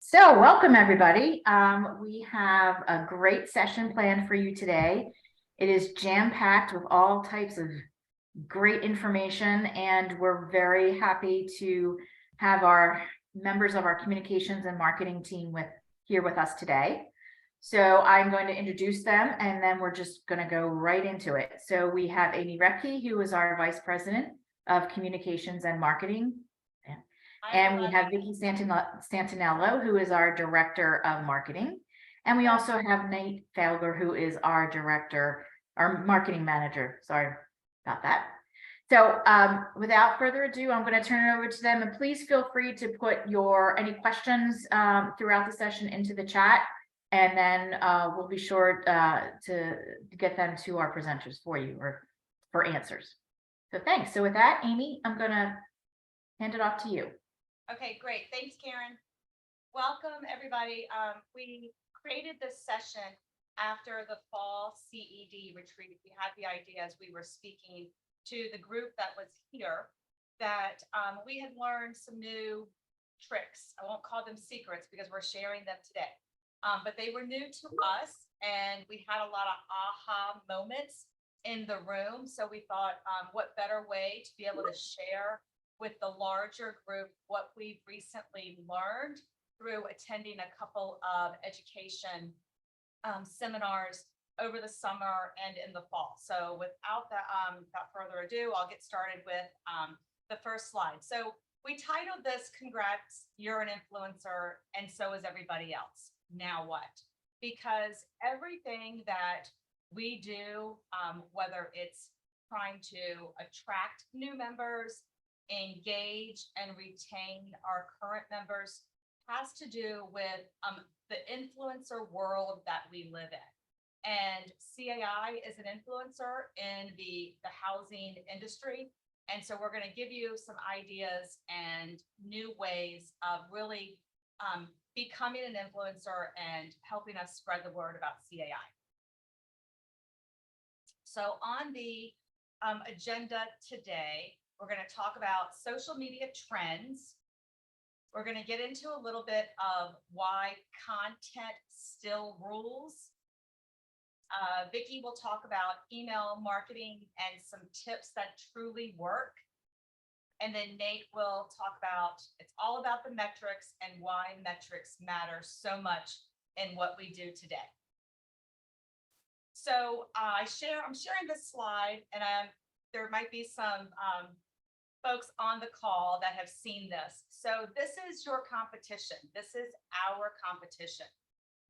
So welcome everybody. We have a great session planned for you today. It is jam-packed with all types of great information, and we're very happy to have our members of our communications and marketing team here with us today. So I'm going to introduce them, and then we're just going to go right into it. So we have Amy Repke, who is our Vice President of Communications and Marketing. And we have Vicki Santinello, who is our Director of Marketing. And we also have Nate Falger, who is our Marketing Manager. Sorry about that. So without further ado, I'm going to turn it over to them. And please feel free to put any questions throughout the session into the chat. And then we'll be sure to get them to our presenters for you or for answers. So thanks. So with that, Amy, I'm going to hand it off to you. Okay, great. Thanks, Karen. Welcome, everybody. We created this session after the fall CED retreat. We had the idea as we were speaking to the group that was here that we had learned some new tricks. I won't call them secrets because we're sharing them today, but they were new to us and we had a lot of aha moments in the room. So we thought, what better way to be able to share with the larger group what we've recently learned through attending a couple of education seminars over the summer and in the fall. So without further ado, I'll get started with the first slide. So we titled this, Congrats, You're an Influencer, and so is everybody else. Now what? Because everything that we do, whether it's trying to attract new members, engage and retain our current members, has to do with the influencer world that we live in. And CAI is an influencer in the housing industry. And so we're going to give you some ideas and new ways of really becoming an influencer and helping us spread the word about CAI. So on the agenda today, we're going to talk about social media trends. We're going to get into a little bit of why content still rules. Vicki will talk about email marketing and some tips that truly work. And then Nate will talk about, it's all about the metrics and why metrics matter so much in what we do today. So I'm sharing this slide, and there might be some folks on the call that have seen this. So this is your competition. This is our competition.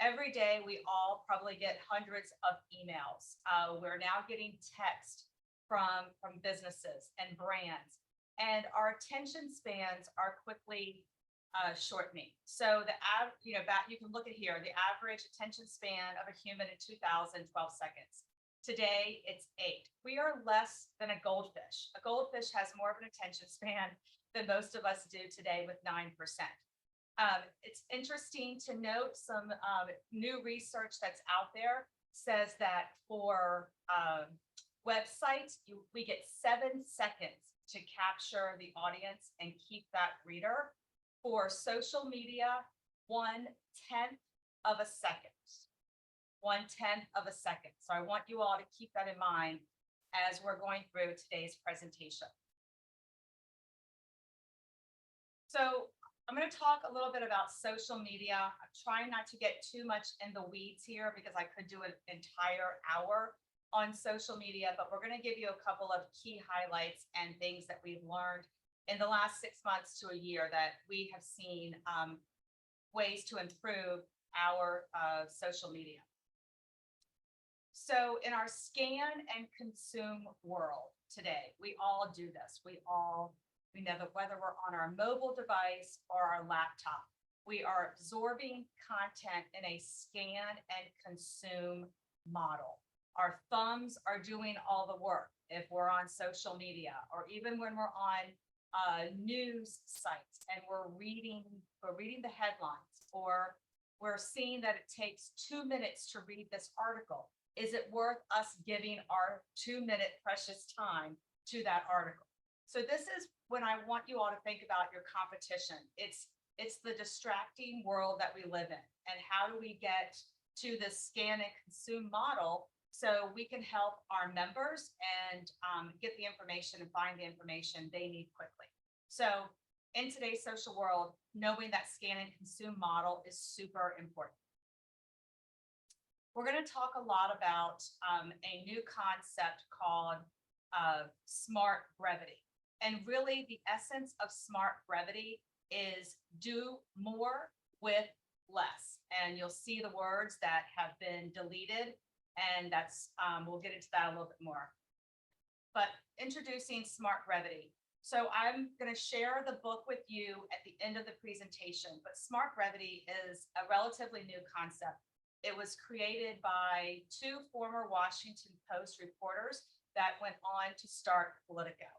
Every day, we all probably get hundreds of emails. We're now getting text from businesses and brands, and our attention spans are quickly shortening. So you can look at here, the average attention span of a human in 2012 seconds. Today, it's 8. We are less than a goldfish. A goldfish has more of an attention span than most of us do today with 9%. It's interesting to note some new research that's out there says that for websites, we get 7 seconds to capture the audience and keep that reader. For social media, 1/10 of a second. 1/10 of a second. So I want you all to keep that in mind as we're going through today's presentation. So I'm going to talk a little bit about social media. I'm trying not to get too much in the weeds here because I could do an entire hour on social media, but we're going to give you a couple of key highlights and things that we've learned in the last 6 months to a year that we have seen ways to improve our social media. So in our scan and consume world today, we all do this. We know that whether we're on our mobile device or our laptop, we are absorbing content in a scan and consume model. Our thumbs are doing all the work if we're on social media, or even when we're on news sites and we're reading the headlines, or we're seeing that it takes 2 minutes to read this article. Is it worth us giving our 2-minute precious time to that article? So this is when I want you all to think about your competition. It's It's the distracting world that we live in. And how do we get to the scan and consume model so we can help our members and get the information and find the information they need quickly. So in today's social world, knowing that scan and consume model is super important. We're going to talk a lot about a new concept called smart brevity. And really the essence of smart brevity is do more with less. And you'll see the words that have been deleted, and that's we'll get into that a little bit more. But introducing smart brevity. So I'm going to share the book with you at the end of the presentation, but smart brevity is a relatively new concept. It was created by two former Washington Post reporters that went on to start Politico.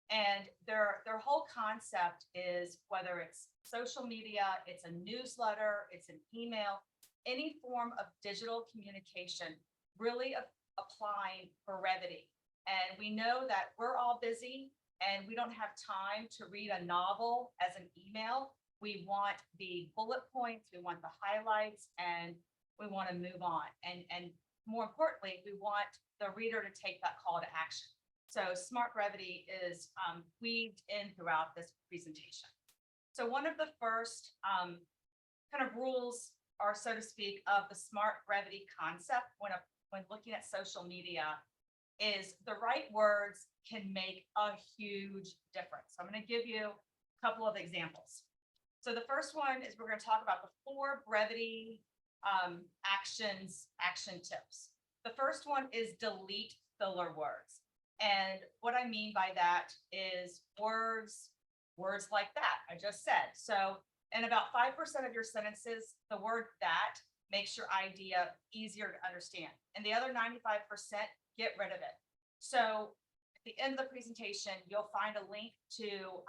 And their whole concept is, whether it's social media, it's a newsletter, it's an email, any form of digital communication, really applying brevity. And we know that we're all busy and we don't have time to read a novel as an email. We want the bullet points, we want the highlights, and we want to move on. And more importantly, we want the reader to take that call to action. So smart brevity is weaved in throughout this presentation. So one of the first kind of rules, or so to speak, of the smart brevity concept when looking at social media is the right words can make a huge difference. So I'm going to give you a couple of examples. So the first one is we're going to talk about the 4 brevity action tips. The first one is delete filler words. And what I mean by that is words like that I just said. So in about 5% of your sentences, the word that makes your idea easier to understand. And the other 95%, get rid of it. So at the end of the presentation, you'll find a link to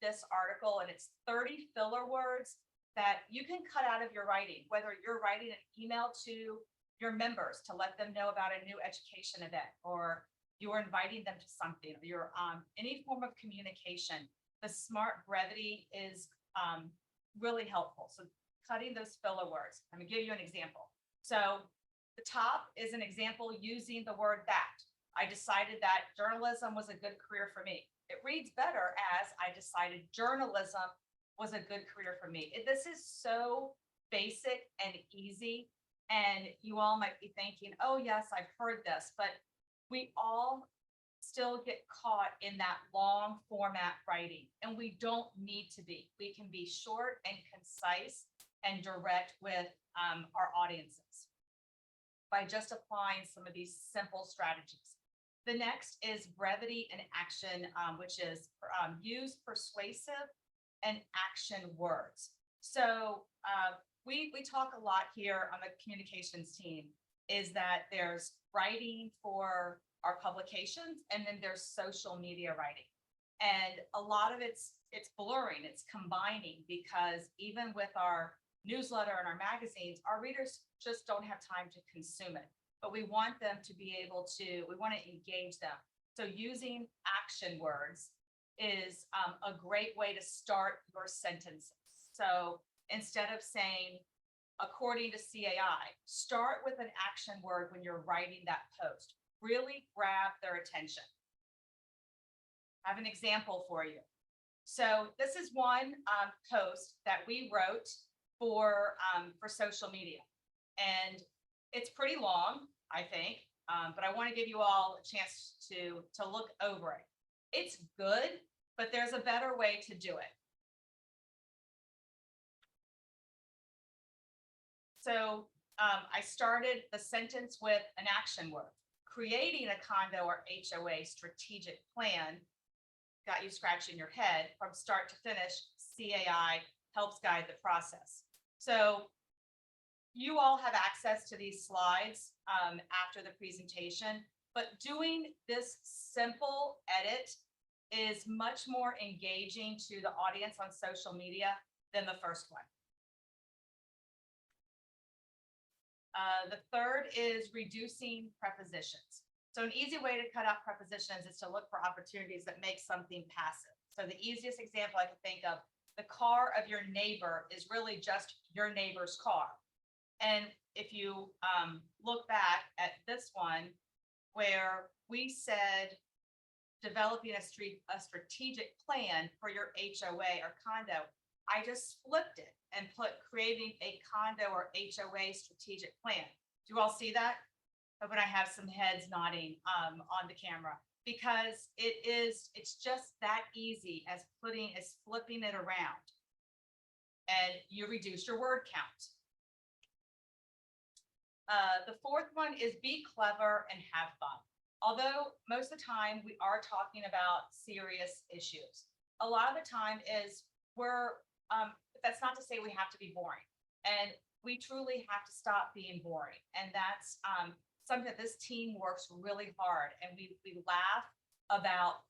this article, and it's 30 filler words that you can cut out of your writing, whether you're writing an email to your members to let them know about a new education event, or you're inviting them to something, or you're any form of communication. The smart brevity is really helpful. So cutting those filler words. I'm gonna give you an example. So the top is an example using the word that. I decided that journalism was a good career for me. It reads better as I decided journalism was a good career for me. This is so basic and easy. And you all might be thinking, oh yes, I've heard this, but we all still get caught in that long format writing, and we don't need to be. We can be short and concise and direct with our audiences by just applying some of these simple strategies. The next is brevity in action, which is use persuasive and action words. So we talk a lot here on the communications team is that there's writing for our publications, and then there's social media writing. And a lot of it's blurring, it's combining, because even with our newsletter and our magazines, our readers just don't have time to consume it. But we want them to be able to, we want to engage them. So using action words is a great way to start your sentences. So instead of saying, according to CAI, start with an action word when you're writing that post. Really grab their attention. I have an example for you. So this is one post that we wrote for social media. And it's pretty long, I think, but I want to give you all a chance to look over it. It's good, but there's a better way to do it. So I started the sentence with an action word. Creating a condo or HOA strategic plan got you scratching your head from start to finish. CAI helps guide the process. So you all have access to these slides after the presentation, but doing this simple edit is much more engaging to the audience on social media than the first one. The third is reducing prepositions. So an easy way to cut out prepositions is to look for opportunities that make something passive. So the easiest example I can think of, the car of your neighbor is really just your neighbor's car. And if you look back at this one, where we said developing a strategic plan for your HOA or condo, I just flipped it and put creating a condo or HOA strategic plan. Do you all see that? But when I have some heads nodding on the camera, because it's just that easy as flipping it around, and you reduce your word count. The fourth one is be clever and have fun. Although most of the time we are talking about serious issues, a lot of the time is that's not to say we have to be boring, and we truly have to stop being boring. And that's something that this team works really hard, and we laugh about,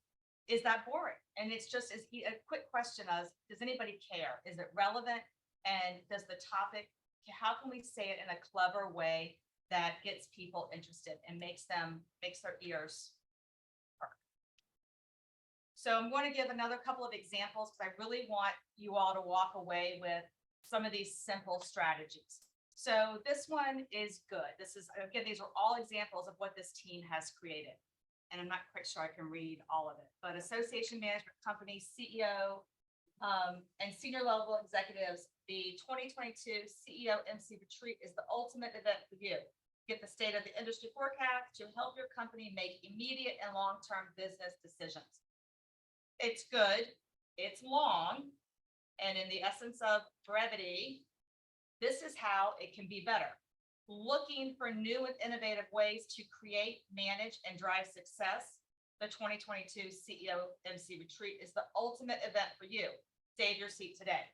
is that boring? And it's just a quick question of, does anybody care? Is it relevant? And does the topic, how can we say it in a clever way that gets people interested and makes their ears perk? So I'm going to give another couple of examples because I really want you all to walk away with some of these simple strategies. So this one is good. This is, again, these are all examples of what this team has created. And I'm not quite sure I can read all of it, but association management company, CEO, and senior level executives, the 2022 CEO MC retreat is the ultimate event for you. Get the state of the industry forecast to help your company make immediate and long-term business decisions. It's good, it's long, and in the essence of brevity, this is how it can be better. Looking for new and innovative ways to create, manage, and drive success, the 2022 CEO MC retreat is the ultimate event for you. Save your seat today.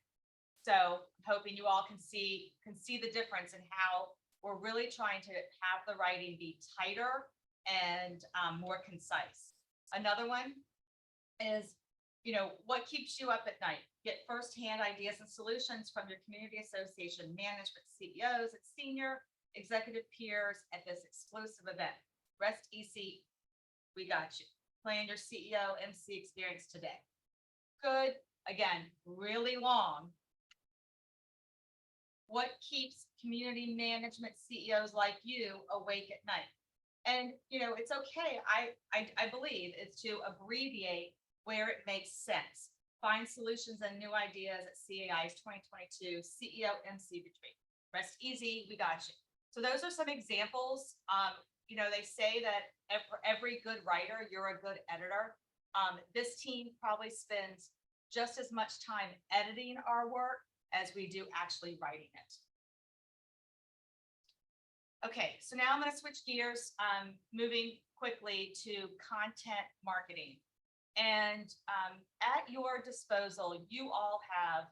So hoping you all can see the difference in how we're really trying to have the writing be tighter and more concise. Another one is, what keeps you up at night? Get firsthand ideas and solutions from your community association management CEOs and senior executive peers at this exclusive event. Rest easy, we got you. Plan your CEO MC experience today. Good, again, really long. What keeps community management CEOs like you awake at night? And it's okay. I believe it's to abbreviate where it makes sense. Find solutions and new ideas at CAI's 2022 CEO MC retreat. Rest easy, we got you. So those are some examples. They say that for every good writer, you're a good editor. This team probably spends just as much time editing our work as we do actually writing it. Okay, so now I'm going to switch gears, moving quickly to content marketing. And at your disposal, you all have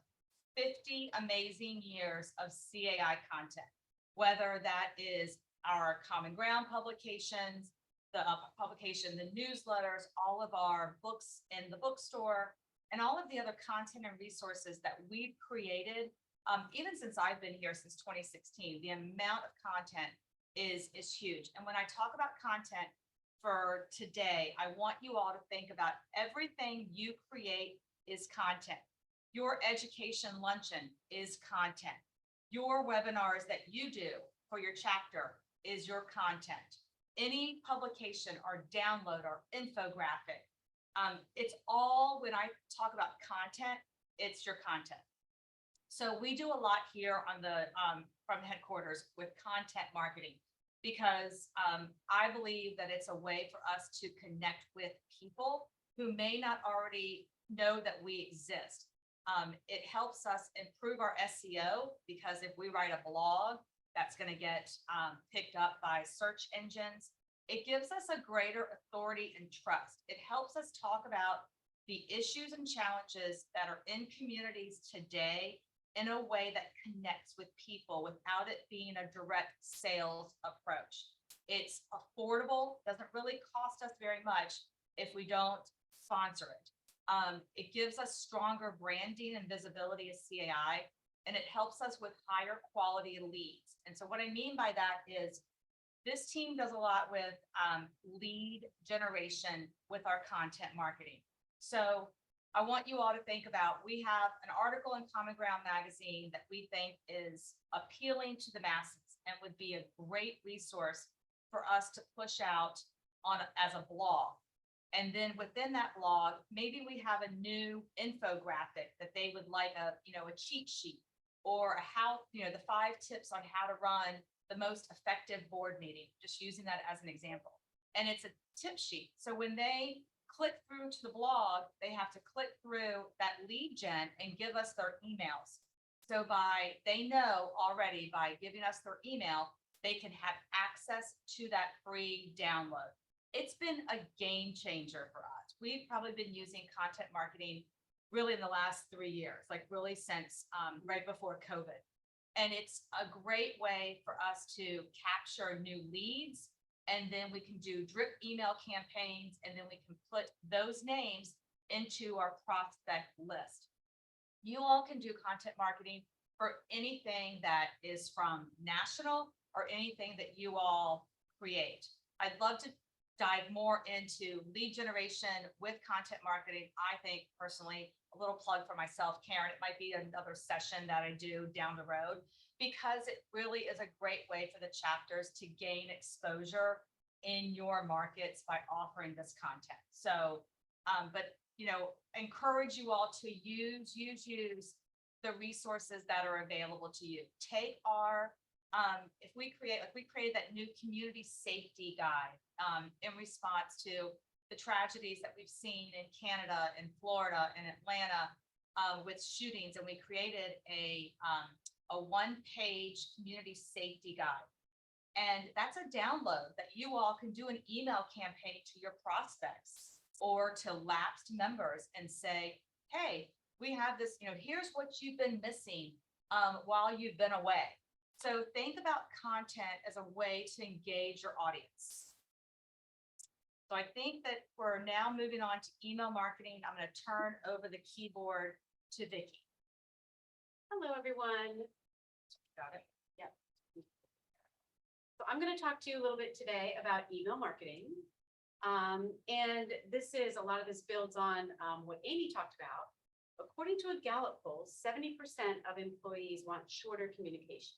50 amazing years of CAI content, whether that is our Common Ground publications, the publication, the newsletters, all of our books in the bookstore, and all of the other content and resources that we've created, even since I've been here since 2016. The amount of content is huge. And when I talk about content for today, I want you all to think about everything you create is content. Your education luncheon is content. Your webinars that you do for your chapter is your content. Any publication or download or infographic, it's all, when I talk about content, it's your content. So we do a lot here on the from headquarters with content marketing, because I believe that it's a way for us to connect with people who may not already know that we exist. It helps us improve our SEO, because if we write a blog that's going to get picked up by search engines, it gives us a greater authority and trust. It helps us talk about the issues and challenges that are in communities today in a way that connects with people without it being a direct sales approach. It's affordable, doesn't really cost us very much if we don't sponsor it. It gives us stronger branding and visibility as CAI, and it helps us with higher quality leads. And so what I mean by that is this team does a lot with lead generation with our content marketing. So I want you all to think about, we have an article in Common Ground magazine that we think is appealing to the masses and would be a great resource for us to push out on as a blog. And then within that blog, maybe we have a new infographic that they would like a cheat sheet or the 5 tips on how to run the most effective board meeting, just using that as an example. And it's a tip sheet. So when they click through to the blog, they have to click through that lead gen and give us their emails. So they know already by giving us their email, they can have access to that free download. It's been a game changer for us. We've probably been using content marketing really in the last 3 years, like really since right before COVID. And it's a great way for us to capture new leads. And then we can do drip email campaigns, and then we can put those names into our prospect list. You all can do content marketing for anything that is from national or anything that you all create. I'd love to dive more into lead generation with content marketing. I think personally, a little plug for myself, Karen, it might be another session that I do down the road, because it really is a great way for the chapters to gain exposure in your markets by offering this content. So, but encourage you all to use the resources that are available to you. Take our if we created that new community safety guide in response to the tragedies that we've seen in Canada and Florida and Atlanta with shootings, and we created a 1-page community safety guide. And that's a download that you all can do an email campaign to your prospects or to lapsed members and say, hey, we have this, here's what you've been missing while you've been away. So think about content as a way to engage your audience. So I think that we're now moving on to email marketing. I'm going to turn over the keyboard to Vicki. Hello, everyone. Got it? Yep. So I'm going to talk to you a little bit today about email marketing. And a lot of this builds on what Amy talked about. According to a Gallup poll, 70% of employees want shorter communication.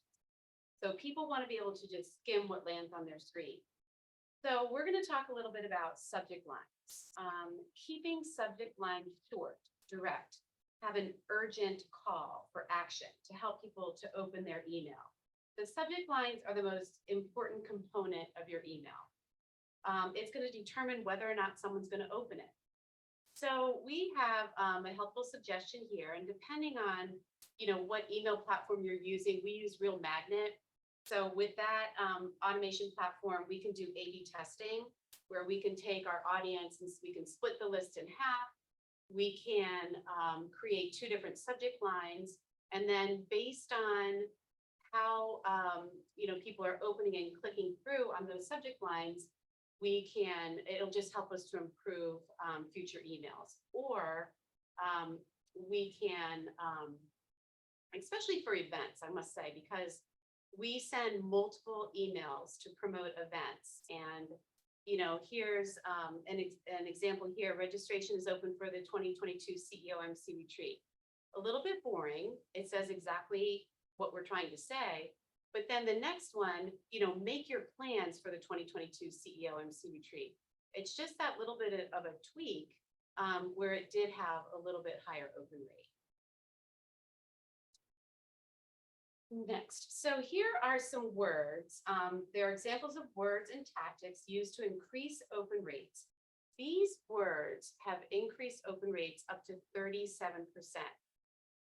So people want to be able to just skim what lands on their screen. So we're going to talk a little bit about subject lines. Keeping subject lines short, direct, have an urgent call for action to help people to open their email. The subject lines are the most important component of your email. It's going to determine whether or not someone's going to open it. So we have a helpful suggestion here, and depending on what email platform you're using, we use Real Magnet. So with that automation platform, we can do A/B testing, where we can take our audience and we can split the list in half. We can create 2 different subject lines, and then based on how people are opening and clicking through on those subject lines, it'll just help us to improve future emails. Or we can, especially for events, I must say, because we send multiple emails to promote events. And here's an example here. Registration is open for the 2022 CEO MC retreat. A little bit boring. It says exactly what we're trying to say. But then the next one, make your plans for the 2022 CEO MC retreat. It's just that little bit of a tweak where it did have a little bit higher open rate. Next, so here are some words. There are examples of words and tactics used to increase open rates. These words have increased open rates up to 37%.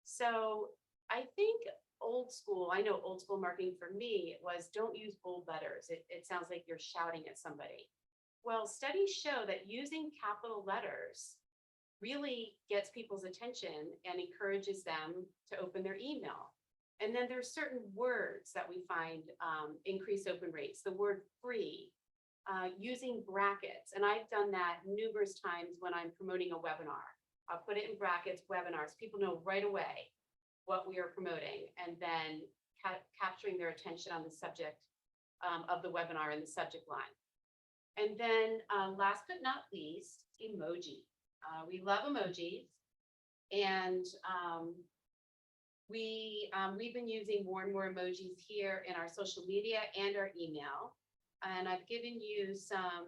So I think I know old school marketing for me was don't use bold letters. It sounds like you're shouting at somebody. Well, studies show that using capital letters really gets people's attention and encourages them to open their email. And then there's certain words that we find increase open rates. The word free, using brackets. And I've done that numerous times when I'm promoting a webinar. I'll put it in brackets, webinars. People know right away what we are promoting, and then capturing their attention on the subject of the webinar in the subject line. And then last but not least, emoji. We love emojis. And we've been using more and more emojis here in our social media and our email. And I've given you some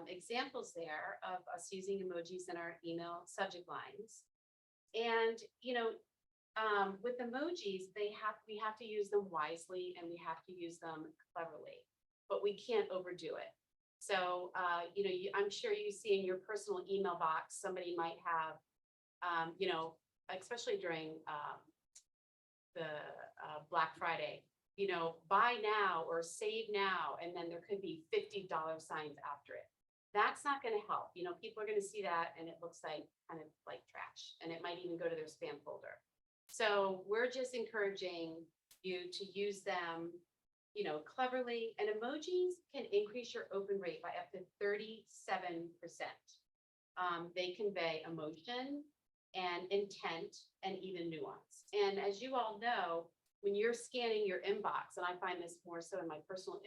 examples there of us using emojis in our email subject lines. And, with emojis, we have to use them wisely and we have to use them cleverly, but we can't overdo it. So, I'm sure you see in your personal email box, somebody might have, especially during the Black Friday, buy now or save now, and then there could be $50 signs after it. That's not going to help. People are going to see that and it looks like kind of like trash, and it might even go to their spam folder. So we're just encouraging you to use them, cleverly, and emojis can increase your open rate by up to 37%. They convey emotion and intent and even nuance. And as you all know, when you're scanning your inbox, and I find this more so in my personal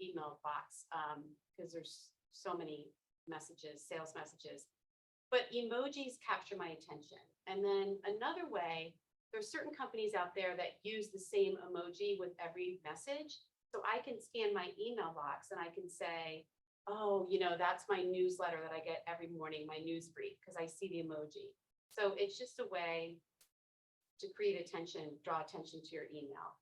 email box, because there's so many messages, sales messages, but emojis capture my attention. And then another way, there's certain companies out there that use the same emoji with every message. So I can scan my email box and I can say, oh, that's my newsletter that I get every morning, my news brief, because I see the emoji. So it's just a way to create attention, draw attention to your email.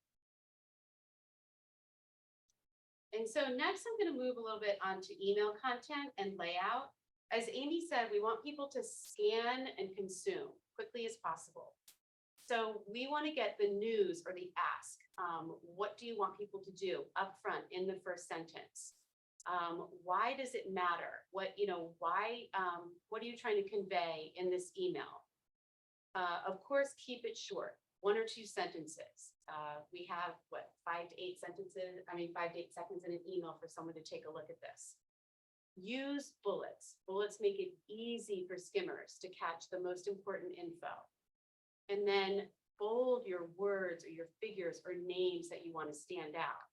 And so next I'm going to move a little bit onto email content and layout. As Amy said, we want people to scan and consume quickly as possible. So we want to get the news or the ask. What do you want people to do up front in the first sentence? Why does it matter? What are you trying to convey in this email? Of course, keep it short, 1 or 2 sentences. We have 5 to 8 sentences, 5 to 8 seconds in an email for someone to take a look at this. Use bullets. Bullets make it easy for skimmers to catch the most important info. And then bold your words or your figures or names that you want to stand out.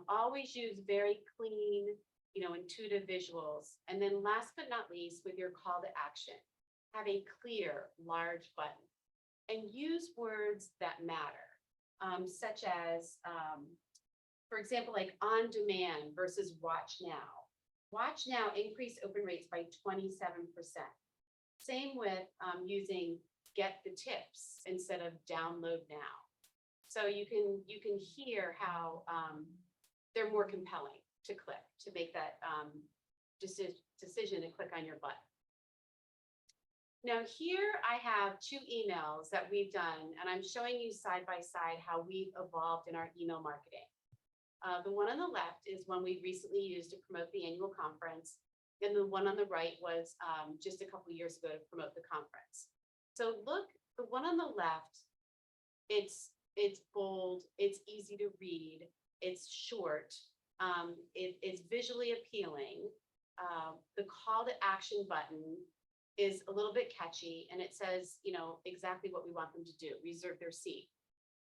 Always use very clean, intuitive visuals. And then last but not least, with your call to action, have a clear, large button and use words that matter, such as, for example, like on demand versus watch now. Watch now increased open rates by 27%. Same with using get the tips instead of download now. So you can hear how they're more compelling to click, to make that decision to click on your button. Now here I have 2 emails that we've done, and I'm showing you side by side how we've evolved in our email marketing. The one on the left is one we recently used to promote the annual conference, and the one on the right was just a couple of years ago to promote the conference. So look, the one on the left, it's bold, it's easy to read, it's short, it's visually appealing. The call to action button is a little bit catchy, and it says, exactly what we want them to do, reserve their seat.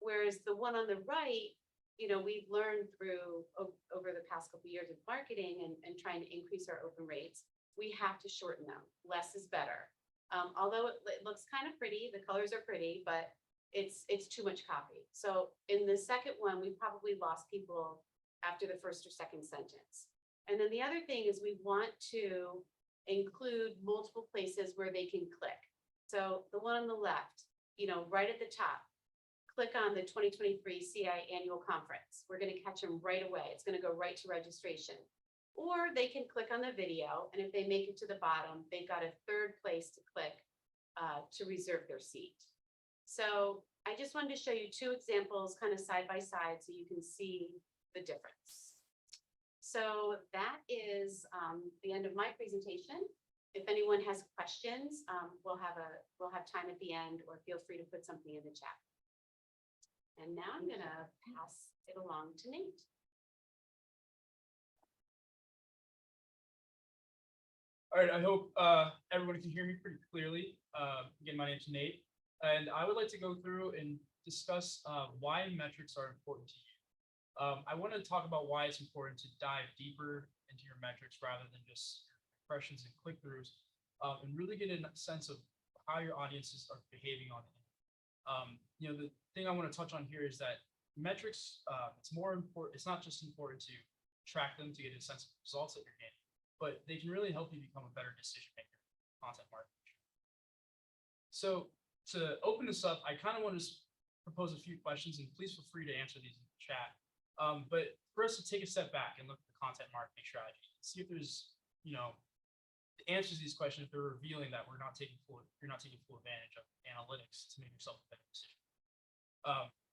Whereas the one on the right, we've learned through over the past couple of years of marketing and trying to increase our open rates, we have to shorten them. Less is better. Although it looks kind of pretty, the colors are pretty, but it's too much copy. So in the second one, we probably lost people after the first or second sentence. And then the other thing is we want to include multiple places where they can click. So the one on the left, right at the top, click on the 2023 CAI annual conference. We're going to catch them right away. It's going to go right to registration. Or they can click on the video, and if they make it to the bottom, they've got a third place to click to reserve their seat. So I just wanted to show you 2 examples kind of side by side so you can see the difference. So that is the end of my presentation. If anyone has questions, we'll have time at the end, or feel free to put something in the chat. And now I'm going to pass it along to Nate. All right, I hope everyone can hear me pretty clearly. Again, my name's Nate, and I would like to go through and discuss why metrics are important to you. I want to talk about why it's important to dive deeper into your metrics rather than just your impressions and click-throughs, and really get a sense of how your audiences are behaving on it. The thing I want to touch on here is that metrics, it's more important. It's not just important to track them to get a sense of results that you're getting, but they can really help you become a better decision maker, content marketer. So to open this up, I kind of want to propose a few questions, and please feel free to answer these in the chat. But for us to take a step back and look at the content marketing strategy, see if there's, the answers to these questions, if they're revealing that you're not taking full advantage of analytics to make yourself a better decision.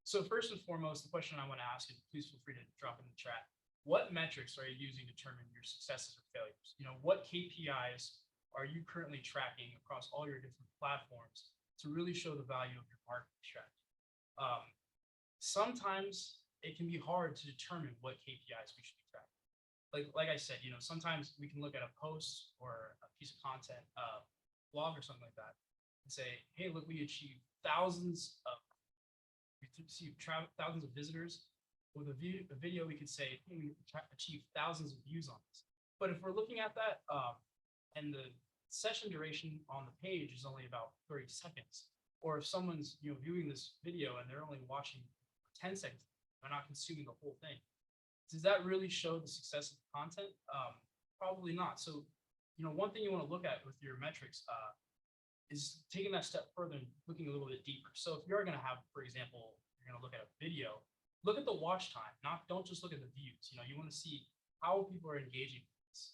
So first and foremost, the question I want to ask is, please feel free to drop in the chat. What metrics are you using to determine your successes or failures? What KPIs are you currently tracking across all your different platforms to really show the value of your marketing strategy? Sometimes it can be hard to determine what KPIs we should be tracking. Like I said, sometimes we can look at a post or a piece of content, blog or something like that, and say, hey, look, we achieved thousands of visitors. With a video, we could say, hey, we achieved thousands of views on this. But if we're looking at that, and the session duration on the page is only about 30 seconds, or if someone's viewing this video and they're only watching 10 seconds, they're not consuming the whole thing, does that really show the success of the content? Probably not. So, one thing you want to look at with your metrics is taking that step further and looking a little bit deeper. So if you're going to have, for example, you're going to look at a video, look at the watch time. Don't just look at the views. You want to see how people are engaging with this.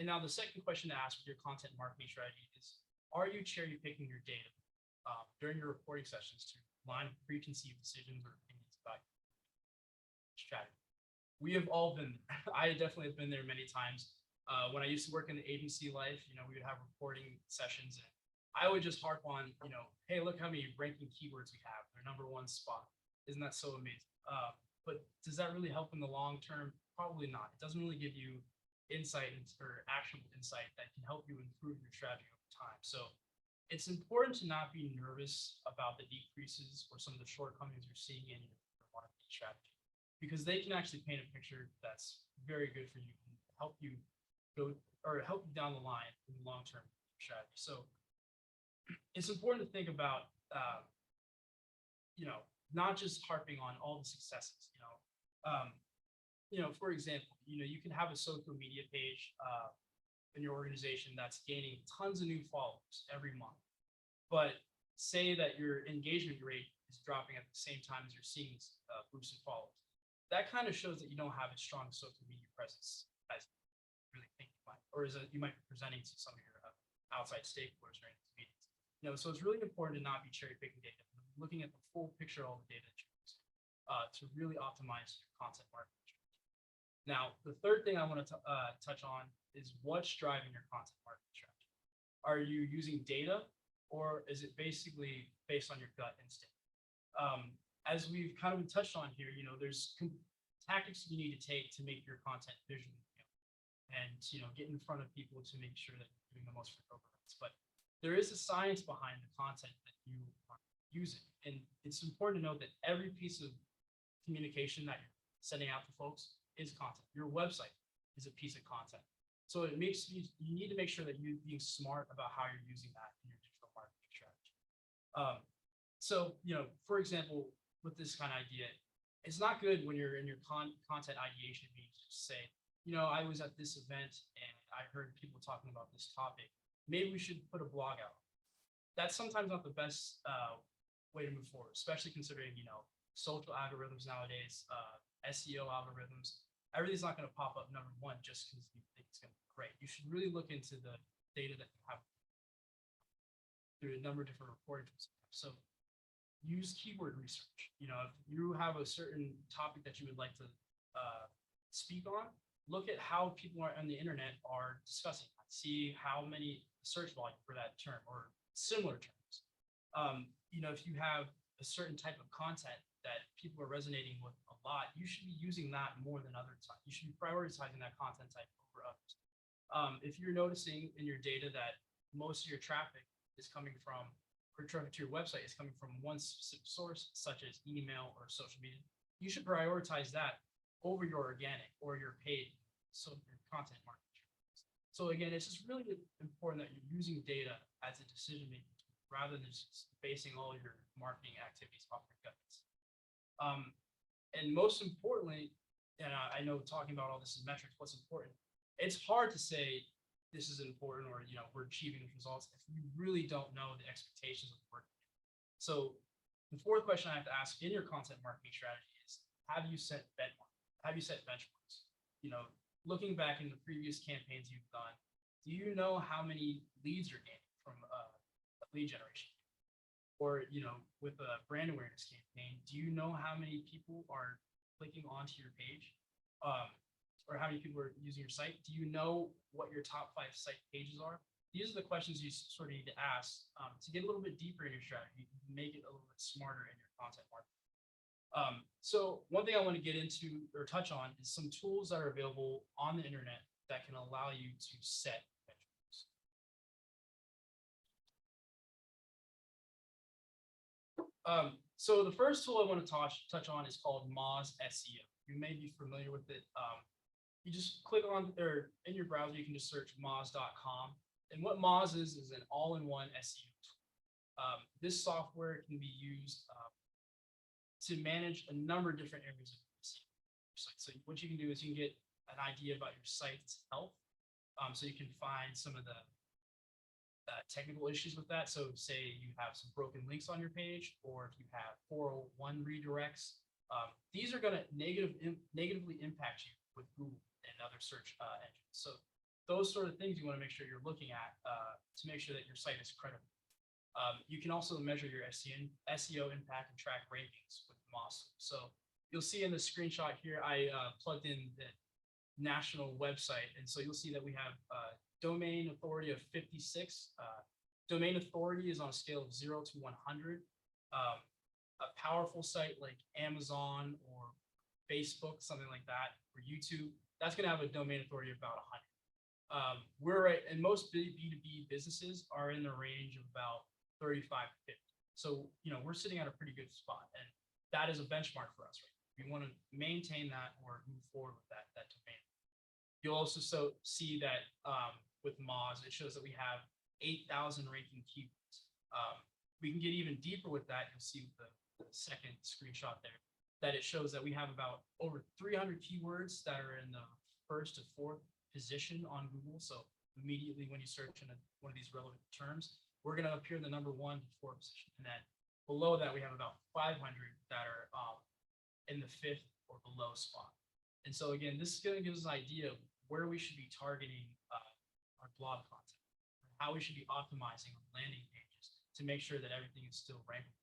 And now the second question to ask with your content marketing strategy is, are you cherry picking your data during your reporting sessions to line up preconceived decisions or opinions about your strategy? We have all been there. I definitely have been there many times. When I used to work in the agency life, we would have reporting sessions, and I would just harp on, hey, look how many ranking keywords we have. They're #1 spot. Isn't that so amazing? But does that really help in the long term? Probably not. It doesn't really give you insight or actionable insight that can help you improve your strategy over time. So it's important to not be nervous about the decreases or some of the shortcomings you're seeing in your marketing strategy, because they can actually paint a picture that's very good for you and help you down the line in the long-term strategy. So it's important to think about, not just harping on all the successes. For example, you can have a social media page in your organization that's gaining tons of new followers every month, but say that your engagement rate is dropping at the same time as you're seeing this boost in followers. That kind of shows that you don't have a strong social media presence as you really think you might, or as you might be presenting to some of your outside stakeholders during these meetings. So it's really important to not be cherry picking data, looking at the full picture of all the data that you use to really optimize your content marketing. Now, the third thing I want to touch on is what's driving your content marketing strategy. Are you using data, or is it basically based on your gut instinct? As we've kind of touched on here, there's tactics you need to take to make your content visually and get in front of people to make sure that you're doing the most for programs. But there is a science behind the content that you are using, and it's important to note that every piece of communication that you're sending out to folks is content. Your website is a piece of content, so it makes you need to make sure that you're being smart about how you're using that in your digital marketing strategy. So for example, with this kind of idea, it's not good when you're in your content ideation meetings to say, I was at this event and I heard people talking about this topic. Maybe we should put a blog out. That's sometimes not the best way to move forward, especially considering, social algorithms nowadays, SEO algorithms. Everything's not going to pop up #1 just because you think it's going to be great. You should really look into the data that you have through a number of different reporting tools. So use keyword research. If you have a certain topic that you would like to speak on, look at how people on the internet are discussing it. See how many search volume for that term or similar terms. If you have a certain type of content that people are resonating with a lot, you should be using that more than other times. You should be prioritizing that content type over others. If you're noticing in your data that most of your traffic is coming from, or traffic to your website is coming from one specific source, such as email or social media, you should prioritize that over your organic or your paid, so your content marketing. So again, it's just really important that you're using data as a decision-making tool rather than just basing all your marketing activities off your guts. And most importantly, and I know talking about all this is metrics, what's important, it's hard to say this is important or, we're achieving these results if you really don't know the expectations of the work. So the fourth question I have to ask in your content marketing strategy is, have you set benchmarks? Looking back in the previous campaigns you've done, do you know how many leads you're getting from a lead generation? Or, with a brand awareness campaign, do you know how many people are clicking onto your page? Or how many people are using your site? Do you know what your top 5 site pages are? These are the questions you sort of need to ask to get a little bit deeper in your strategy, make it a little bit smarter in your content marketing. So one thing I want to get into or touch on is some tools that are available on the internet that can allow you to set benchmarks. So the first tool I want to touch on is called Moz SEO. You may be familiar with it. You just click on, or in your browser, you can just search moz.com. And what Moz is an all-in-one SEO tool. This software can be used to manage a number of different areas of your site. So what you can do is you can get an idea about your site's health. So you can find some of the technical issues with that. So say you have some broken links on your page, or if you have 401 redirects, these are going to negatively impact you with Google and other search engines. So those sort of things you want to make sure you're looking at to make sure that your site is credible. You can also measure your SEO impact and track rankings with Moz. So you'll see in the screenshot here, I plugged in the national website. And so you'll see that we have domain authority of 56. Domain authority is on a scale of 0 to 100. A powerful site like Amazon or Facebook, something like that, or YouTube, that's going to have a domain authority of about 100. We're right, and most B2B businesses are in the range of about 35 to 50. So, we're sitting at a pretty good spot, and that is a benchmark for us, right? We want to maintain that or move forward with that domain. You'll also see that with Moz, it shows that we have 8,000 ranking keywords. We can get even deeper with that. You'll see with the second screenshot there that it shows that we have about over 300 keywords that are in the 1st to 4th position on Google. So immediately when you search in one of these relevant terms, we're going to appear in the number 1 to 4 position. And then below that, we have about 500 that are in the 5th or below spot. And so again, this is going to give us an idea of where we should be targeting our blog content, how we should be optimizing on landing pages to make sure that everything is still rankable.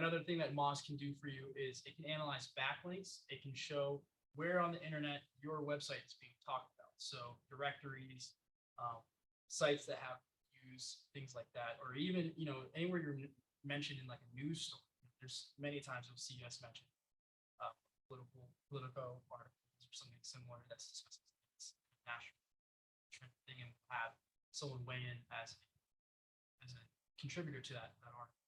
Another thing that Moz can do for you is it can analyze backlinks. It can show where on the internet your website is being talked about. So directories, sites that have views, things like that, or even, anywhere you're mentioned in like a news story. There's many times you'll see us mentioned Politico articles or something similar that's discussing national thing, and have someone weigh in as a contributor to that article.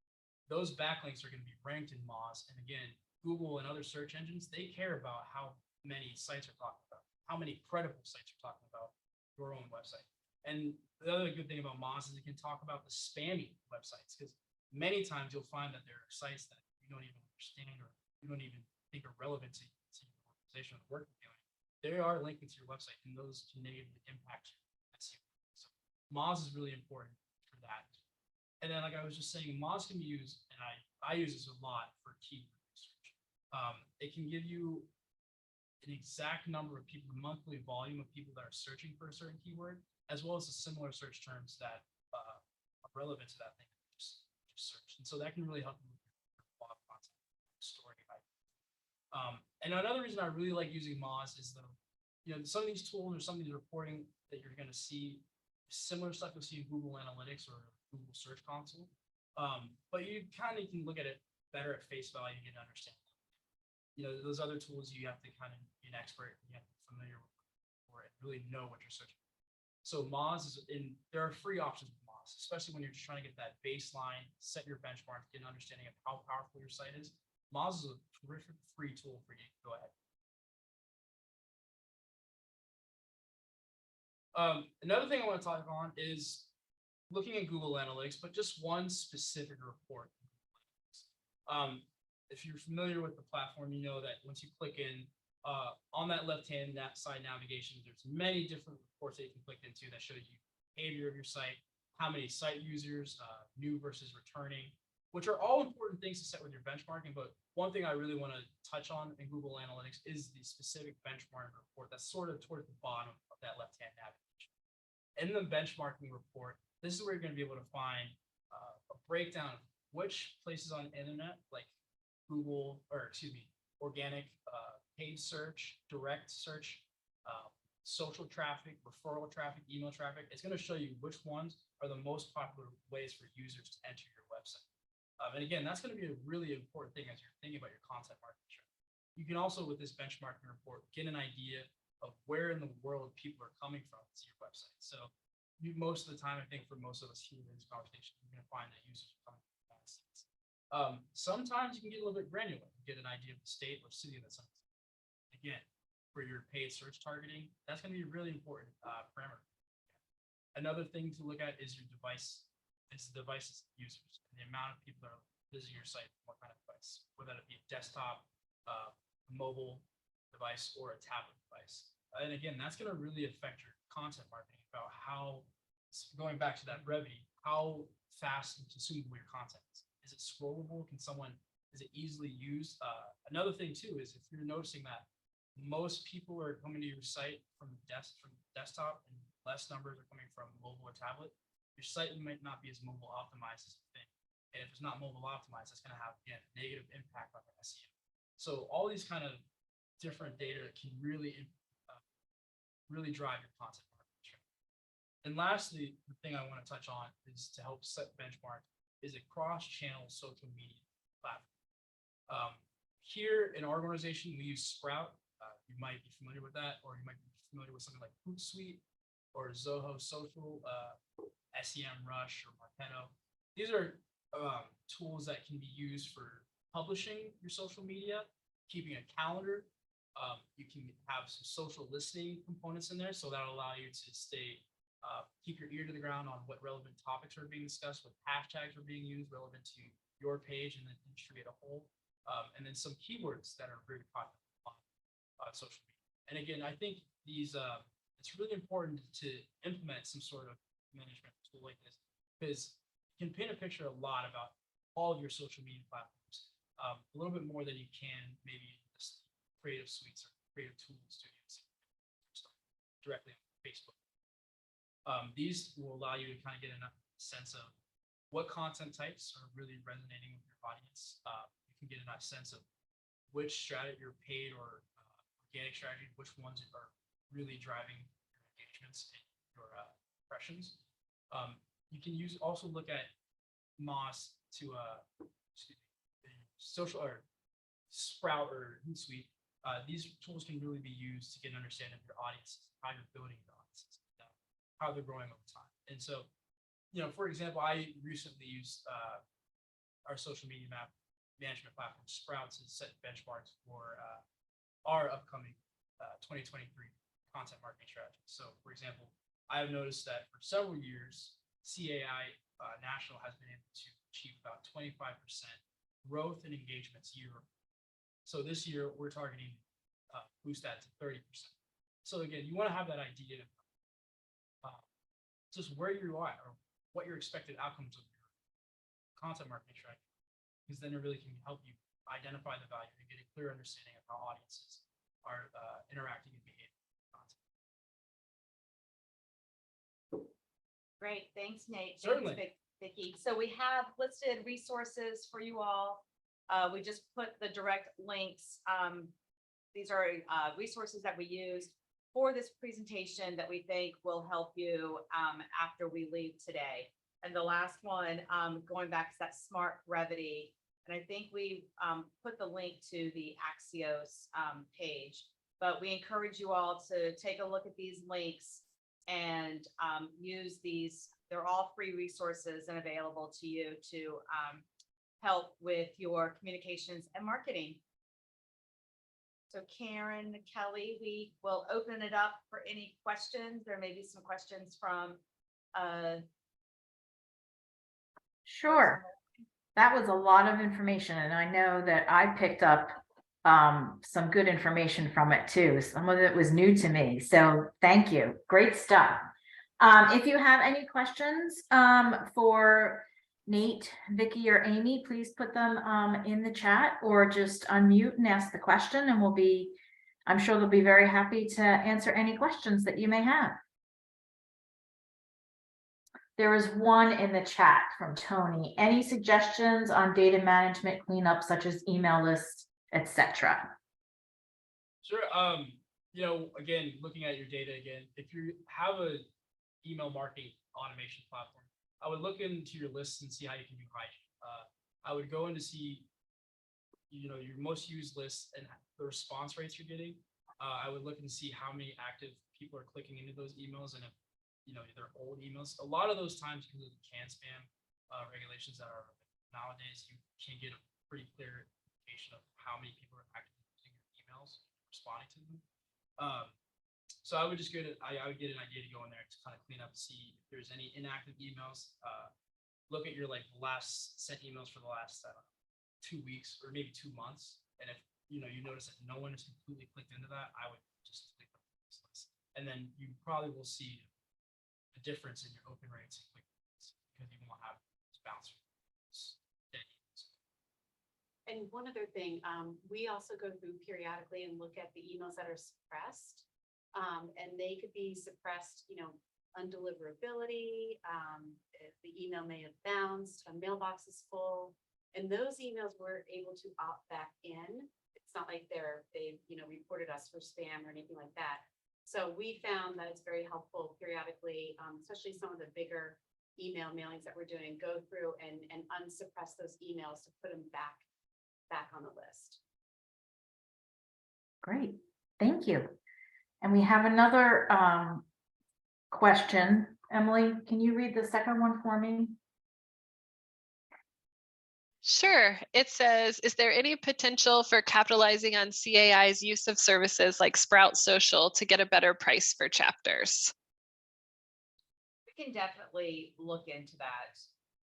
Those backlinks are going to be ranked in Moz, and again, Google and other search engines, they care about how many sites are talking about, how many credible sites are talking about your own website. And the other good thing about Moz is it can talk about the spammy websites, because many times you'll find that there are sites that you don't even understand or you don't even think are relevant to your organization or the work you're doing. They are linking to your website, and those can negatively impact you. So Moz is really important for that. And then, like I was just saying, Moz can be used, and I use this a lot for keyword research. It can give you an exact number of people, the monthly volume of people that are searching for a certain keyword, as well as the similar search terms that are relevant to that thing that you just searched. And so that can really help you with your blog content story. And another reason I really like using Moz is some of these tools or some of these reporting that you're going to see similar stuff you'll see in Google Analytics or Google Search Console. But you kind of can look at it better at face value and get an understanding. Those other tools you have to kind of be an expert, you have to be familiar with or really know what you're searching. So Moz there are free options with Moz, especially when you're just trying to get that baseline, set your benchmark, get an understanding of how powerful your site is. Moz is a terrific free tool for you. Go ahead. Another thing I want to talk on is looking at Google Analytics, but just one specific report. If you're familiar with the platform, you know that once you click in on that left-hand side navigation, there's many different reports that you can click into that show you behavior of your site, how many site users, new versus returning, which are all important things to set with your benchmarking. But one thing I really want to touch on in Google Analytics is the specific benchmarking report that's sort of towards the bottom of that left-hand navigation. In the benchmarking report, this is where you're going to be able to find a breakdown of which places on the internet, like Google, or excuse me, organic paid search, direct search, social traffic, referral traffic, email traffic. It's going to show you which ones are the most popular ways for users to enter your website. And again, that's going to be a really important thing as you're thinking about your content marketing strategy. You can also, with this benchmarking report, get an idea of where in the world people are coming from to your website. So most of the time, I think for most of us here in this conversation, you're going to find that users are coming from the United States. Sometimes you can get a little bit granular, get an idea of the state or city that's on. Again, for your paid search targeting, that's going to be a really important parameter. Another thing to look at is your device. It's the devices users and the amount of people that are visiting your site, what kind of device, whether it be a desktop, mobile device, or a tablet device. And again, that's going to really affect your content marketing about how, going back to that brevity, how fast and consumable your content is. Is it scrollable? Is it easily used? Another thing too is if you're noticing that most people are coming to your site from desktop and less numbers are coming from mobile or tablet, your site might not be as mobile optimized as you think. And if it's not mobile optimized, that's going to have, again, a negative impact on your SEO. So all these kind of different data can really drive your content marketing strategy. And lastly, the thing I want to touch on is to help set benchmark is a cross-channel social media platform. Here in our organization, we use Sprout. You might be familiar with that, or you might be familiar with something like Hootsuite or Zoho Social, SEMrush, or Marketo. These are tools that can be used for publishing your social media, keeping a calendar. You can have some social listening components in there, so that'll allow you to keep your ear to the ground on what relevant topics are being discussed, what hashtags are being used relevant to your page and the industry as a whole, and then some keywords that are very popular on social media. And again, I think it's really important to implement some sort of management tool like this, because it can paint a picture a lot about all of your social media platforms, a little bit more than you can maybe just creative suites or creative tools studios directly on Facebook. These will allow you to kind of get a sense of what content types are really resonating with your audience. You can get a nice sense of which strategy, your paid or organic strategy, which ones are really driving your engagements and your impressions. You can also look at Moz to social or Sprout or Hootsuite. These tools can really be used to get an understanding of your audiences, how you're building your audiences, how they're growing over time. And so, for example, I recently used our social media management platform, Sprout, to set benchmarks for our upcoming 2023 content marketing strategy. So, for example, I have noticed that for several years, CAI National has been able to achieve about 25% growth in engagements year. So this year, we're targeting boost that to 30%. So again, you want to have that idea of just where you're at or what your expected outcomes of your content marketing strategy, because then it really can help you identify the value and get a clear understanding of how audiences are interacting and behaving with content. Great, thanks, Nate. Certainly. Thanks, Vicki. So we have listed resources for you all. We just put the direct links. These are resources that we used for this presentation that we think will help you after we leave today. And the last one, going back to that smart brevity, and I think we put the link to the Axios page, but we encourage you all to take a look at these links and use these. They're all free resources and available to you to help with your communications and marketing. So Karen, Kelly, we will open it up for any questions. There may be some questions from, Sure. That was a lot of information, and I know that I picked up some good information from it too. Some of it was new to me, so thank you. Great stuff. If you have any questions for Nate, Vicky, or Amy, please put them in the chat or just unmute and ask the question, and I'm sure they'll be very happy to answer any questions that you may have. There is one in the chat from Tony. Any suggestions on data management cleanup, such as email lists, etc.? Sure. Again, looking at your data again, if you have a email marketing automation platform, I would look into your lists and see how you can do hygiene. I would go in to see, your most used lists and the response rates you're getting. I would look and see how many active people are clicking into those emails, and if they're old emails. A lot of those times, because of the can spam regulations that are nowadays, you can get a pretty clear indication of how many people are actively using your emails, responding to them. So I would just I would get an idea to go in there to kind of clean up, see if there's any inactive emails. Look at your last sent emails for the last 2 weeks or maybe 2 months, and if you notice that no one has completely clicked into that, I would just click on this list, and then you probably will see a difference in your open rates and click rates because you won't have this bounce. And one other thing, we also go through periodically and look at the emails that are suppressed. And they could be suppressed, undeliverability, the email may have bounced, a mailbox is full. And those emails we're able to opt back in. It's not like they reported us for spam or anything like that. So we found that it's very helpful periodically, especially some of the bigger email mailings that we're doing, go through and unsuppress those emails to put them back on the list. Great, thank you. And we have another question. Emily, can you read the second one for me? Sure. It says, is there any potential for capitalizing on CAI's use of services like Sprout Social to get a better price for chapters? we can definitely look into that.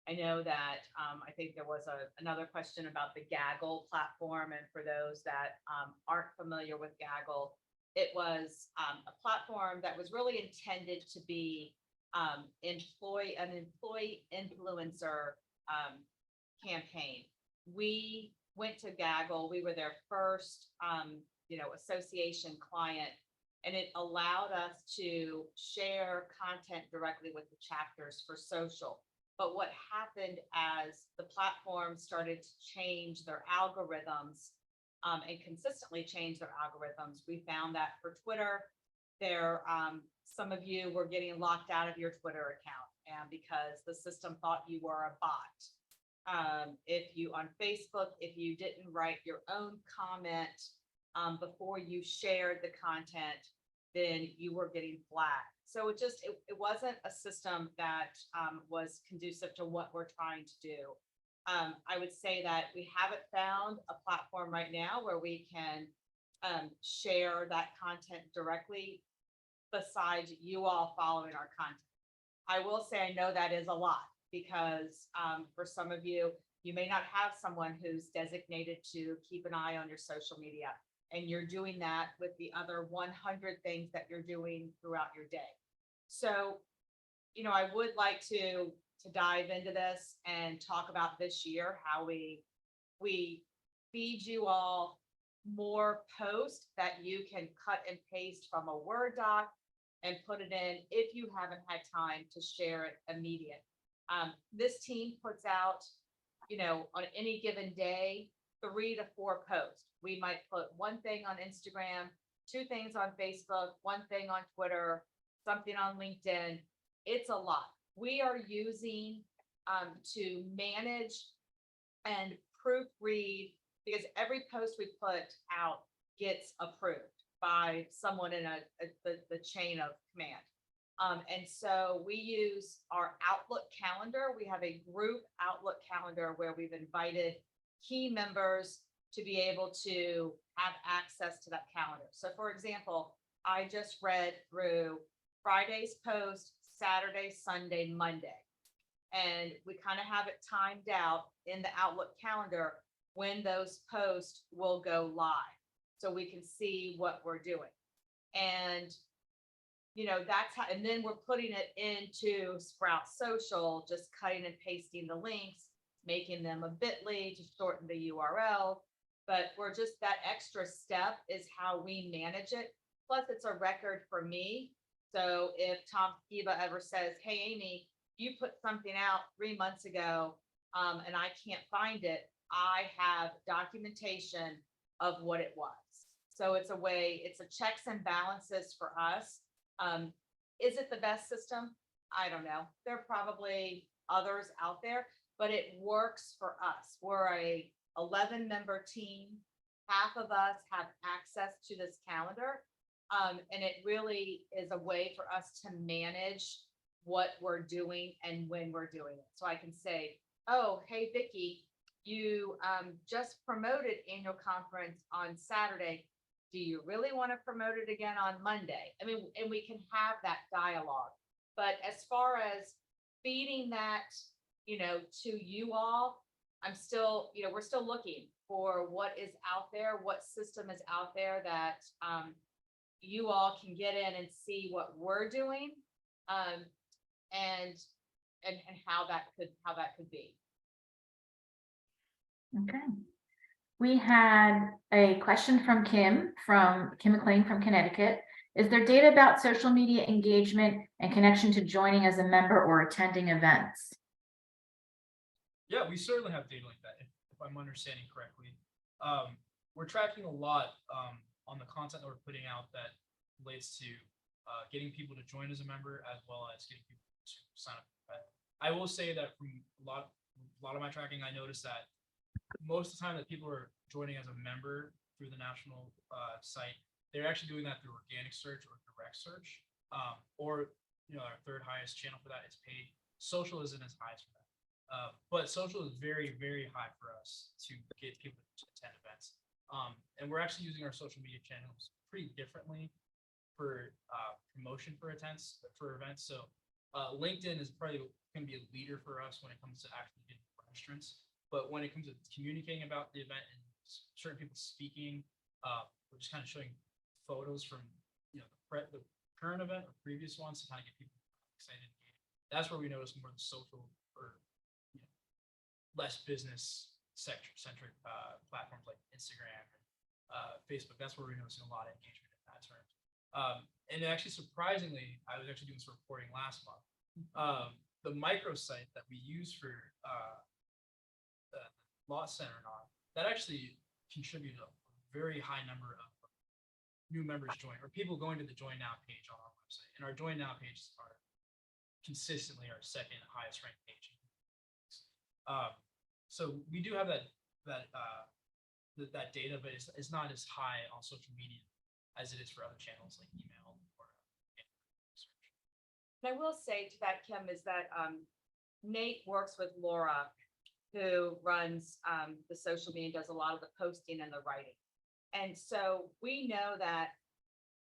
I know that I think there was another question about the Gaggle platform, and for those that aren't familiar with Gaggle, it was a platform that was really intended to be an employee influencer campaign. We went to Gaggle. We were their first, association client, and it allowed us to share content directly with the chapters for social. But what happened as the platform started to change their algorithms and consistently change their algorithms, we found that for Twitter, some of you were getting locked out of your Twitter account, and because the system thought you were a bot. If you on Facebook, if you didn't write your own comment before you shared the content, then you were getting flagged. So it wasn't a system that was conducive to what we're trying to do. I would say that we haven't found a platform right now where we can share that content directly besides you all following our content. I will say I know that is a lot, because for some of you, you may not have someone who's designated to keep an eye on your social media, and you're doing that with the other 100 things that you're doing throughout your day. So, I would like to dive into this and talk about this year, how we feed you all more posts that you can cut and paste from a Word doc and put it in if you haven't had time to share it immediate. This team puts out, on any given day, 3 to 4 posts. We might put one thing on Instagram, 2 things on Facebook, 1 thing on Twitter, something on LinkedIn. It's a lot. We are using to manage and proofread, because every post we put out gets approved by someone in the chain of command. And so we use our Outlook calendar. We have a group Outlook calendar where we've invited key members to be able to have access to that calendar. So for example, I just read through Friday's post, Saturday, Sunday, Monday. And we kind of have it timed out in the Outlook calendar when those posts will go live. So we can see what we're doing. And, that's how, and then we're putting it into Sprout Social, just cutting and pasting the links, making them a bit.ly to shorten the URL. But we're just, that extra step is how we manage it. Plus it's a record for me. So if Tom Skiba ever says, hey, Amy, you put something out 3 months ago, and I can't find it, I have documentation of what it was. So it's a way, it's a checks and balances for us. Is it the best system? I don't know. There are probably others out there, but it works for us. We're a 11-member team. Half of us have access to this calendar. And it really is a way for us to manage what we're doing and when we're doing it. So I can say, oh, hey, Vicki, you just promoted annual conference on Saturday. Do you really want to promote it again on Monday? I mean, and we can have that dialogue. But as far as feeding that, to you all, I'm still, we're still looking for what is out there, what system is out there that you all can get in and see what we're doing, and how that could be. Okay. We had a question from Kim McLean from Connecticut. Is there data about social media engagement and connection to joining as a member or attending events? Yeah, we certainly have data like that, if I'm understanding correctly. We're tracking a lot on the content that we're putting out that relates to getting people to join as a member, as well as getting people to sign up. I will say that from a lot of my tracking, I noticed that most of the time that people are joining as a member through the national site, they're actually doing that through organic search or direct search, or our third highest channel for that is paid. Social isn't as high for that, but social is very, very high for us to get people to attend events. And we're actually using our social media channels pretty differently for promotion for events. So LinkedIn is probably going to be a leader for us when it comes to actually getting registrants. But when it comes to communicating about the event and certain people speaking, we're just kind of showing photos from the current event or previous ones to kind of get people excited. That's where we notice more of the social or less business centric platforms like Instagram and Facebook. That's where we're noticing a lot of engagement in that term. And actually, surprisingly, I was actually doing some reporting last month. The microsite that we use for Law Center and all, that actually contributed a very high number of new members join, or people going to the Join Now page on our website. And our Join Now pages are consistently our second highest ranked page. So we do have that data, but it's not as high on social media as it is for other channels like email or search. And I will say to that, Kim, is that Nate works with Laura, who runs the social media, does a lot of the posting and the writing. And so we know that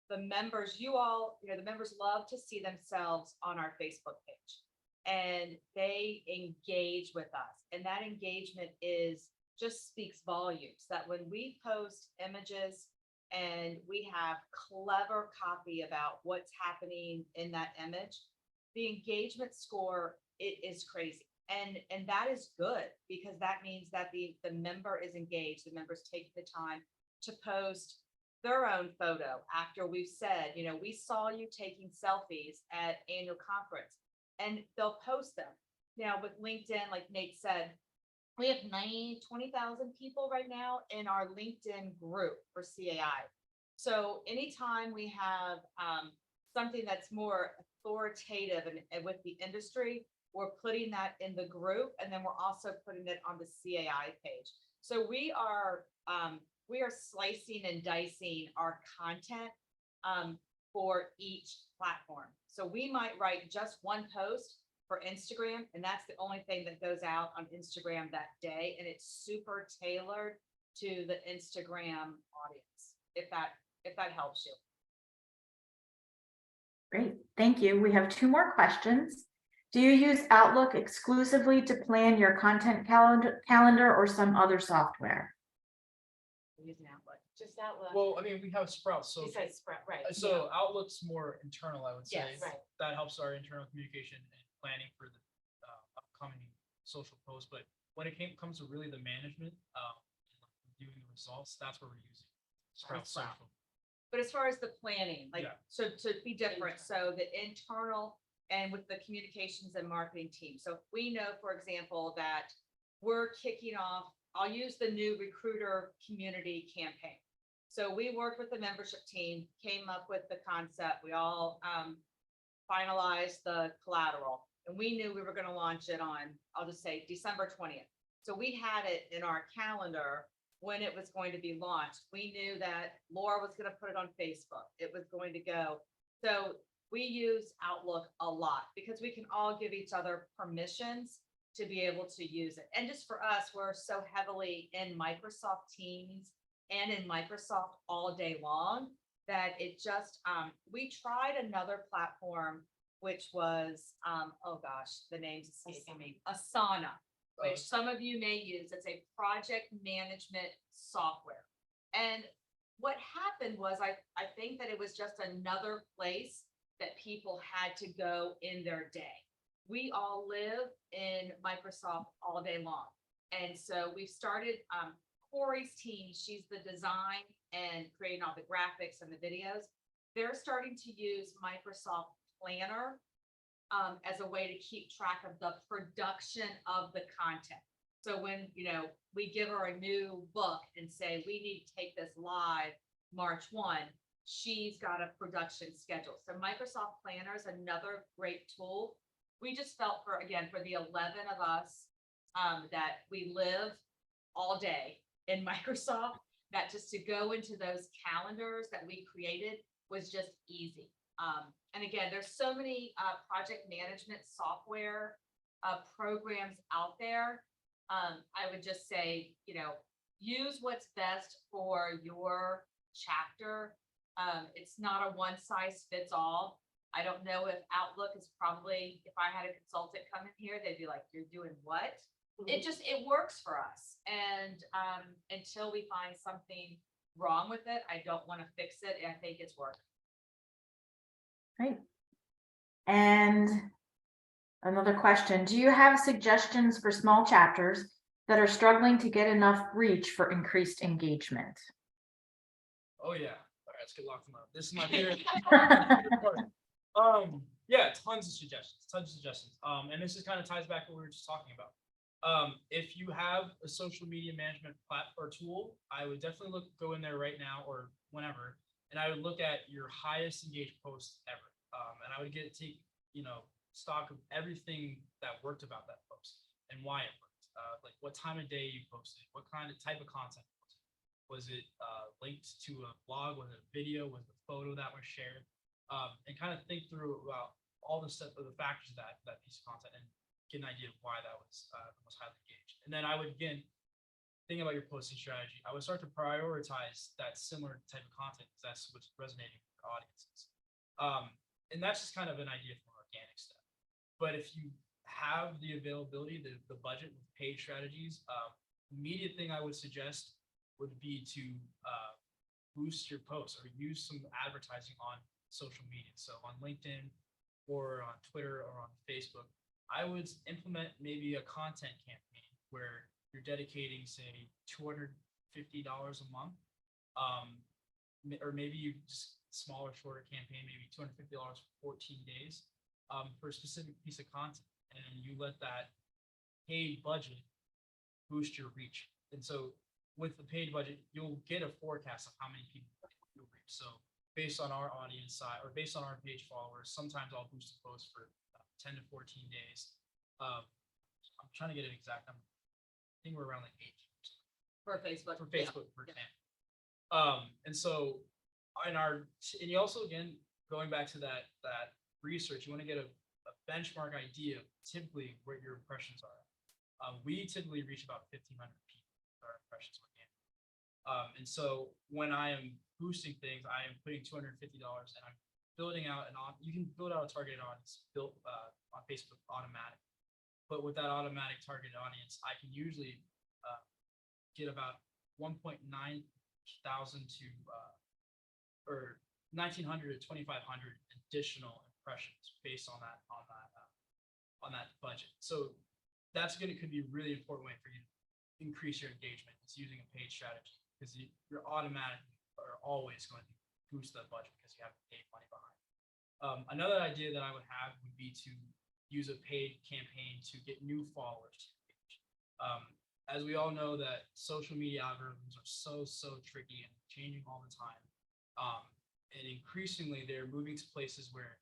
the members, the members love to see themselves on our Facebook page, and they engage with us. And that engagement just speaks volumes, that when we post images and we have clever copy about what's happening in that image, the engagement score, it is crazy. And that is good, because that means that the member is engaged, the members take the time to post their own photo after we've said, we saw you taking selfies at annual conference, and they'll post them. Now with LinkedIn, like Nate said, we have 20,000 people right now in our LinkedIn group for CAI. So anytime we have something that's more authoritative and with the industry, we're putting that in the group, and then we're also putting it on the CAI page. So we are slicing and dicing our content for each platform. So we might write just one post for Instagram, and that's the only thing that goes out on Instagram that day, and it's super tailored to the Instagram audience, if that helps you. Great, thank you. We have two more questions. Do you use Outlook exclusively to plan your content calendar or some other software? We're using Outlook. Just Outlook. Well, I mean, we have Sprout, so Besides spread, right. so Outlook's more internal, I would say. Yes, right. That helps our internal communication and planning for the upcoming social posts. But when it comes to really the management, viewing the results, that's where we're using Sprout Sprout. Social. But as far as the planning, like, Yeah. so to be different, so the internal and with the communications and marketing team. So if we know, for example, that we're kicking off, I'll use the new recruiter community campaign. So we worked with the membership team, came up with the concept, we all finalized the collateral, and we knew we were gonna launch it on, I'll just say December 20th. So we had it in our calendar when it was going to be launched. We knew that Laura was gonna put it on Facebook. It was going to go. So we use Outlook a lot because we can all give each other permissions to be able to use it. And just for us, we're so heavily in Microsoft Teams and in Microsoft all day long that it just, we tried another platform, which was, oh gosh, the name's escaping me, Asana, which some of you may use. It's a project management software. And what happened was I think that it was just another place that people had to go in their day. We all live in Microsoft all day long. And so we've started, Corey's team, she's the design and creating all the graphics and the videos. They're starting to use Microsoft Planner as a way to keep track of the production of the content. So when, we give her a new book and say, we need to take this live March 1, she's got a production schedule. So Microsoft Planner is another great tool. We just felt for the 11 of us that we live all day in Microsoft, that just to go into those calendars that we created was just easy. And again, there's so many project management software programs out there. I would just say, use what's best for your chapter. It's not a one size fits all. I don't know if Outlook is probably, if I had a consultant come in here, they'd be like, you're doing what? It works for us. And until we find something wrong with it, I don't want to fix it. And I think it's working. Great. And another question, do you have suggestions for small chapters that are struggling to get enough reach for increased engagement? Oh yeah. All right, let's get locked them up. This is my favorite. Yeah, tons of suggestions. And this is kind of ties back to what we were just talking about. If you have a social media management platform or tool, I would definitely go in there right now or whenever, and I would look at your highest engaged posts ever. And I would take, stock of everything that worked about that post and why it worked. Like what time of day you posted, what type of content was it linked to a blog, was it a video, was it a photo that was shared, and kind of think through about all the factors of that piece of content and get an idea of why that was the most highly engaged. And then I would, again, think about your posting strategy. I would start to prioritize that similar type of content because that's what's resonating with your audiences. And that's just kind of an idea from organic stuff. But if you have the availability, the budget with paid strategies, immediate thing I would suggest would be to boost your posts or use some advertising on social media. So on LinkedIn or on Twitter or on Facebook, I would implement maybe a content campaign where you're dedicating, say, $250 a month, or maybe you just smaller, shorter campaign, maybe $250 for 14 days for a specific piece of content, and you let that paid budget boost your reach. And so with the paid budget, you'll get a forecast of how many people you'll reach. So based on our audience size or based on our page followers, sometimes I'll boost a post for 10 to 14 days. I'm trying to get an exact number. I think we're around like 8 For Facebook. for Facebook, for example. And so and you also, again, going back to that research, you want to get a benchmark idea of typically where your impressions are. We typically reach about 1,500 people with our impressions organically. And so when I am boosting things, I am putting $250 and I'm building out you can build out a targeted audience built on Facebook automatic. But with that automatic targeted audience, I can usually get about 1.9 thousand to or 1,900 to 2,500 additional impressions based on that budget. So that's could be a really important way for you to increase your engagement. Is using a paid strategy, because you're automatically are always going to boost that budget because you have paid money behind. Another idea that I would have would be to use a paid campaign to get new followers to your page. As we all know that social media algorithms are so tricky and changing all the time. And increasingly they're moving to places where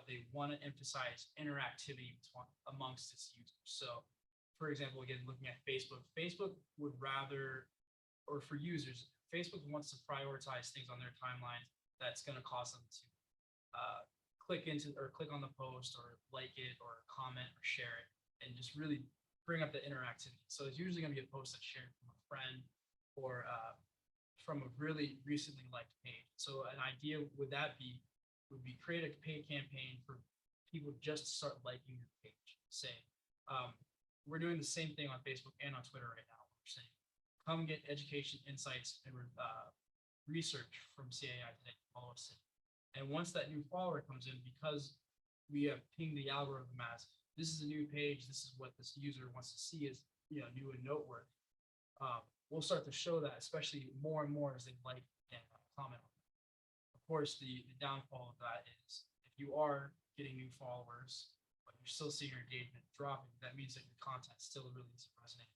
they want to emphasize interactivity amongst its users. So for example, again, looking at Facebook would rather, or for users, Facebook wants to prioritize things on their timeline that's going to cause them to click on the post or like it or comment or share it, and just really bring up the interactivity. So it's usually going to be a post that's shared from a friend or from a really recently liked page. So an idea would be create a paid campaign for people just to start liking your page. Say, we're doing the same thing on Facebook and on Twitter right now. We're saying, come get education, insights, and research from CAI today. Follow us in. And once that new follower comes in, because we have pinged the algorithm as this is a new page, this is what this user wants to see is new and noteworthy. We'll start to show that, especially more and more as they like and comment on it. Of course, the downfall of that is if you are getting new followers, but you're still seeing your engagement dropping, that means that your content still really isn't resonating.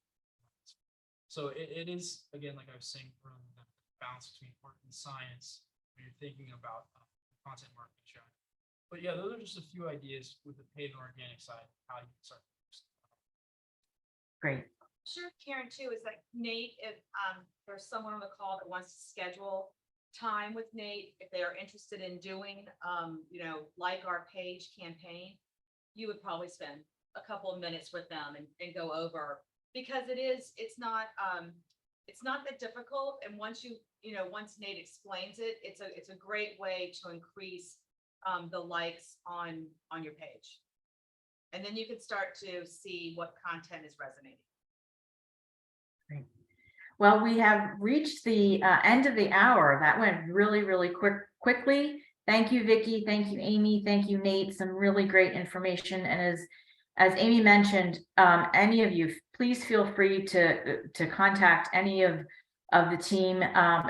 So it is, again, like I was saying earlier, the balance between art and science when you're thinking about content marketing strategy. But yeah, those are just a few ideas with the paid and organic side, how you can start. Great. Sure, Karen, too, is like Nate, if there's someone on the call that wants to schedule time with Nate, if they are interested in doing, like our page campaign, you would probably spend a couple of minutes with them and go over, because it's not that difficult. And once once Nate explains it, it's a great way to increase the likes on your page. And then you can start to see what content is resonating. Well, we have reached the end of the hour. That went really quickly. Thank you, Vicki. Thank you, Amy. Thank you, Nate. Some really great information. And as Amy mentioned, any of you, please feel free to contact any of the team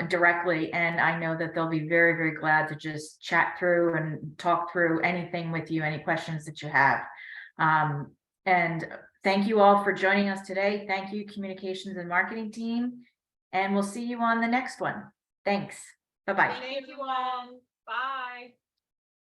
directly. And I know that they'll be very glad to just chat through and talk through anything with you, any questions that you have. And thank you all for joining us today. Thank you, communications and marketing team. And we'll see you on the next one. Thanks. Bye-bye. Thank you all. Bye.